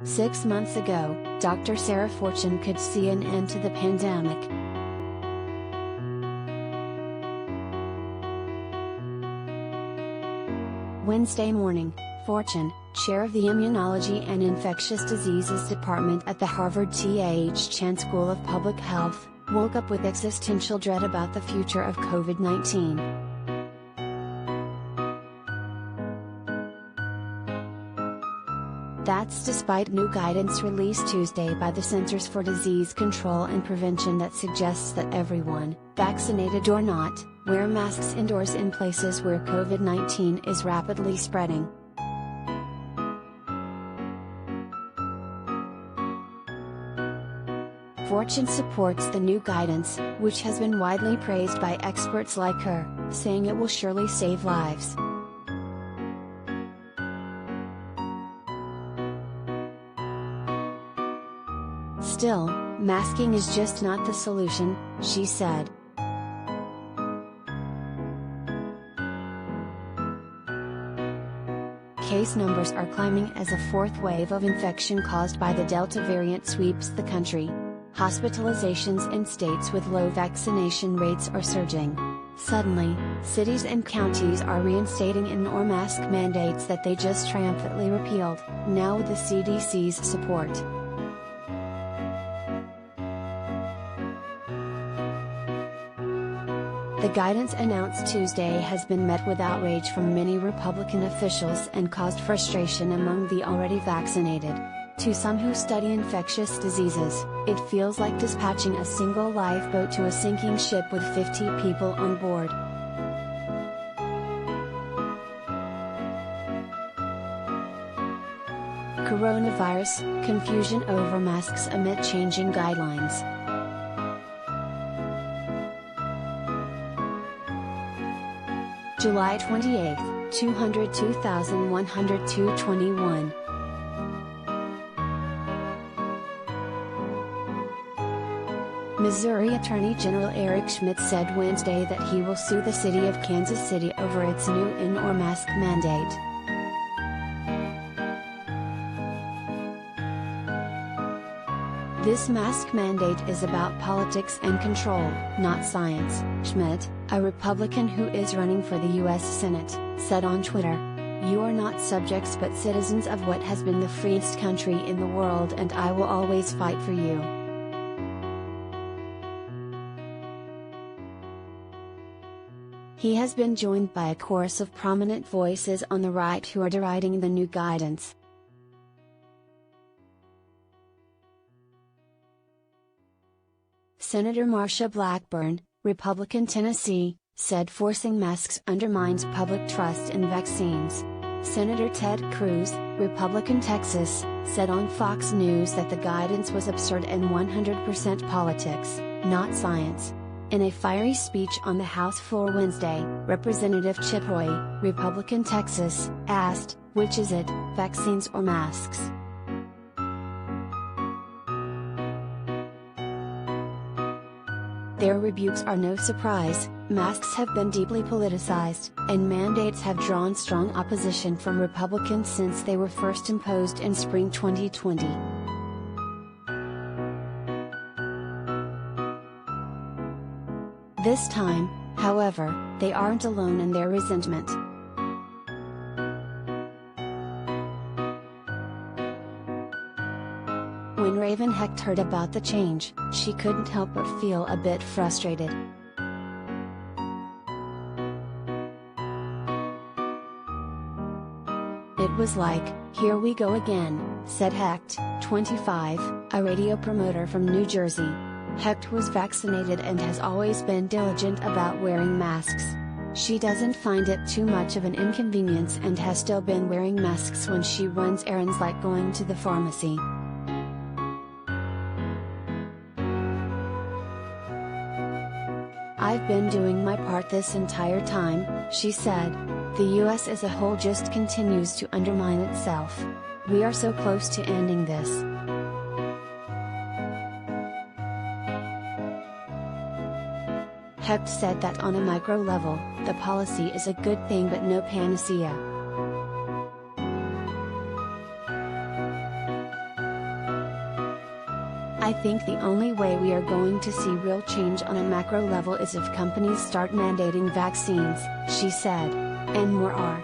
6 months ago, Dr. Sarah Fortune could see an end to the pandemic. Wednesday morning, Fortune, chair of the Immunology and Infectious Diseases Department at the Harvard T.H. Chan School of Public Health, woke up with existential dread about the future of COVID-19. That's despite new guidance released Tuesday by the Centers for Disease Control and Prevention that suggests that everyone, vaccinated or not, wear masks indoors in places where COVID-19 is rapidly spreading. Fortune supports the new guidance, which has been widely praised by experts like her, saying it will surely save lives. Still, masking is just not the solution, she said. Case numbers are climbing as a fourth wave of infection caused by the Delta variant sweeps the country. Hospitalizations in states with low vaccination rates are surging. Suddenly, cities and counties are reinstating in or mask mandates that they just triumphantly repealed, now with the CDC's support. The guidance announced Tuesday has been met with outrage from many Republican officials and caused frustration among the already vaccinated. To some who study infectious diseases, it feels like dispatching a single lifeboat to a sinking ship with 50 people on board. Coronavirus, confusion over masks amid changing guidelines. July 28, 202,102-21. Missouri Attorney General Eric Schmidt said Wednesday that he will sue the city of Kansas City over its new in-or mask mandate. This mask mandate is about politics and control, not science, Schmidt, a Republican who is running for the U.S. Senate, said on Twitter. You are not subjects but citizens of what has been the freest country in the world, and I will always fight for you. He has been joined by a chorus of prominent voices on the right who are deriding the new guidance. Senator Marsha Blackburn, Republican Tennessee, said forcing masks undermines public trust in vaccines. Senator Ted Cruz, Republican Texas, said on Fox News that the guidance was absurd and 100% politics, not science. In a fiery speech on the House floor Wednesday, Representative Chip Roy, Republican Texas, asked, "Which is it, vaccines or masks?" Their rebukes are no surprise. Masks have been deeply politicized, and mandates have drawn strong opposition from Republicans since they were first imposed in spring 2020. This time, however, they aren't alone in their resentment. When Raven Hecht heard about the change, she couldn't help but feel a bit frustrated. It was like, here we go again, said Hecht, 25, a radio promoter from New Jersey. Hecht was vaccinated and has always been diligent about wearing masks. She doesn't find it too much of an inconvenience and has still been wearing masks when she runs errands like going to the pharmacy. I've been doing my part this entire time, she said. The US as a whole just continues to undermine itself. We are so close to ending this. Hecht said that on a micro level, the policy is a good thing but no panacea. I think the only way we are going to see real change on a macro level is if companies start mandating vaccines, she said. And more are.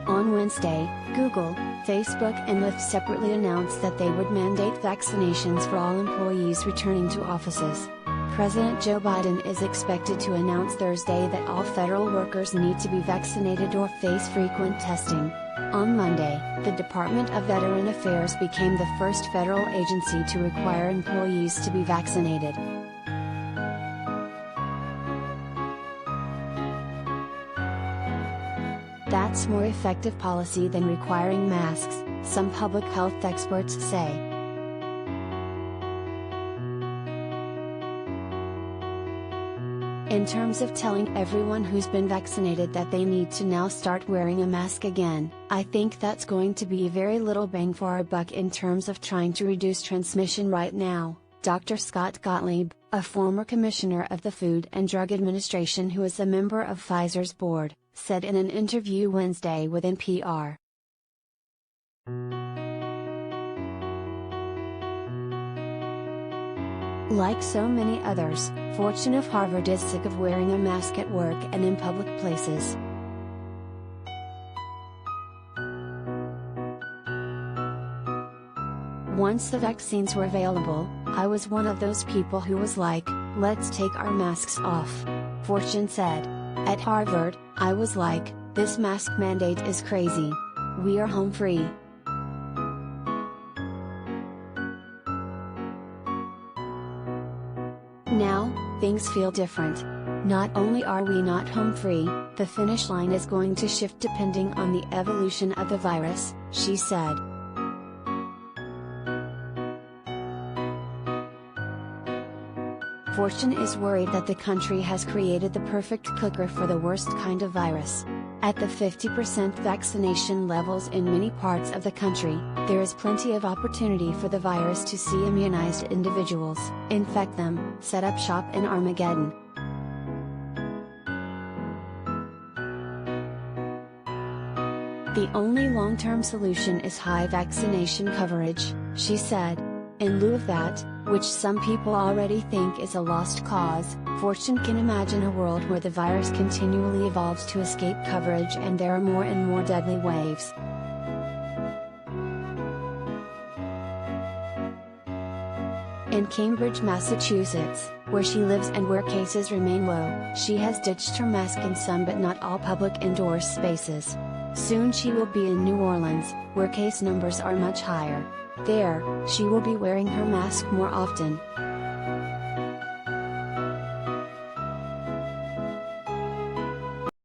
On Wednesday, Google, Facebook and Lyft separately announced that they would mandate vaccinations for all employees returning to offices. President Joe Biden is expected to announce Thursday that all federal workers need to be vaccinated or face frequent testing. On Monday, the Department of Veteran Affairs became the first federal agency to require employees to be vaccinated. That's more effective policy than requiring masks, some public health experts say. In terms of telling everyone who's been vaccinated that they need to now start wearing a mask again, I think that's going to be very little bang for our buck in terms of trying to reduce transmission right now, Dr. Scott Gottlieb, a former commissioner of the Food and Drug Administration who is a member of Pfizer's board, said in an interview Wednesday with NPR. Like so many others, Fortune of Harvard is sick of wearing a mask at work and in public places. Once the vaccines were available, I was one of those people who was like, let's take our masks off, Fortune said. At Harvard, I was like, this mask mandate is crazy. We are home free. Now, things feel different. Not only are we not home free, the finish line is going to shift depending on the evolution of the virus, she said. Fortune is worried that the country has created the perfect cooker for the worst kind of virus. At the 50% vaccination levels in many parts of the country, there is plenty of opportunity for the virus to see immunized individuals, infect them, set up shop in Armageddon. The only long-term solution is high vaccination coverage, she said. In lieu of that, which some people already think is a lost cause, Fortune can imagine a world where the virus continually evolves to escape coverage and there are more and more deadly waves. In Cambridge, Massachusetts, where she lives and where cases remain low, she has ditched her mask in some but not all public indoor spaces. Soon she will be in New Orleans, where case numbers are much higher. There, she will be wearing her mask more often.